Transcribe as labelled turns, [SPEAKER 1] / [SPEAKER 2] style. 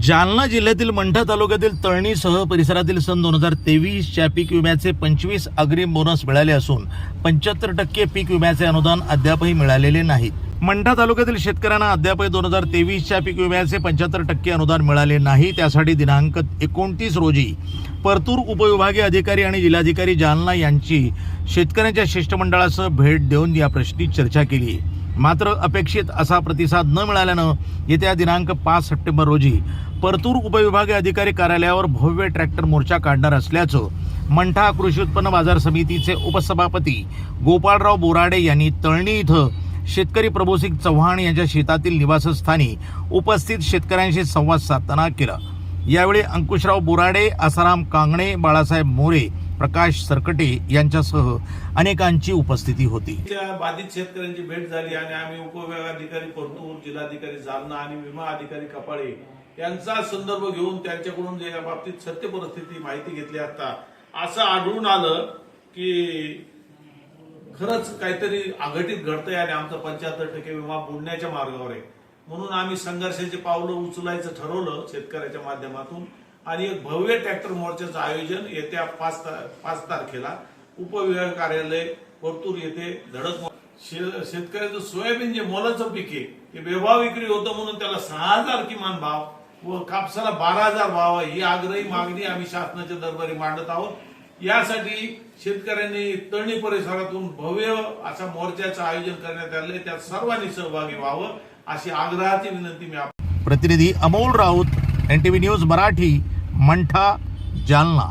[SPEAKER 1] जालना जिल्ह्यातील मंठा तालुक्यातील तळणीसह परिसरातील सन 2023च्या पीक विम्याचे 25 अग्रिम बोनस मिळाले असून 75% पीक विम्याचे अनुदान अद्यापही मिळालेले नाही। मंठा तालुक्यातील शेतकऱ्यांना अद्यापही 2023च्या पीक विम्याचे 75% अनुदान मिळाले नाही। त्यासाठी दिनांक 29 रोजी परतूर उपविभागीय अधिकारी आणि जिल्हाधिकारी जालना यांची शेतकऱ्यांच्या शिष्टमंडळासह भेट देऊन या प्रश्नी चर्चा केली। मात्र अपेक्षित असा प्रतिसाद न मिळाल्यानं येत्या दिनांक 5 सप्टेंबर रोजी परतूर उपविभागीय अधिकारी कार्यालयावर भव्य ट्रॅक्टर मोर्चा काढणार असल्याचं मंठा कृषी उत्पन्न बाजार समितीचे उपसभापती गोपाळराव बोराडे यांनी तळणी इथं शेतकरी प्रभूसिंग चव्हाण यांच्या शेतातील निवासस्थानी उपस्थित शेतकऱ्यांशी संवाद साधताना केला। यावेळी अंकुशराव बोराडे, आसाराम कांगणे, बाळासाहेब मोरे, प्रकाश सरकटे यांच्यासह अनेकांची उपस्थिती होती।
[SPEAKER 2] बाधित शेतकऱ्यांची भेट झाली आणि आम्ही उपविभागाधिकारी परतूर, जिल्हाधिकारी जालना आणि विमा अधिकारी कपाळे यांचा संदर्भ घेऊन त्यांच्याकडून या बाबतीत सत्य परिस्थिती माहिती घेतली असता असं आढळून आलं की खरंच काहीतरी अघटित घडतंय आणि आमचा 75% विमा बुडण्याच्या मार्गावर आहे। म्हणून आम्ही संघर्षाचे पावलं उचलायचं ठरवलं शेतकऱ्याच्या माध्यमातून आणि एक भव्य ट्रॅक्टर मोर्चाचं आयोजन येत्या 5 तारखेला उपविभाग कार्यालय परतूर येथे धडक शेतकऱ्याचं सोयाबीन जे मोलाचं पीक आहे ते बेभाव विक्री होतं म्हणून त्याला 6,000 किमान भाव व कापसाला 12,000 भाव ही आग्रही मागणी आम्ही शासनाच्या दरबारी मांडत आहोत। यासाठी शेतकऱ्यांनी तळणी परिसरातून भव्य अशा मोर्चाचं आयोजन करण्यात आले, त्यात सर्वांनी सहभागी व्हावं अशी आग्रहाची विनंती मी।
[SPEAKER 1] प्रतिनिधी अमोल राऊत, NTV न्यूज मराठी, मंठा, जालना।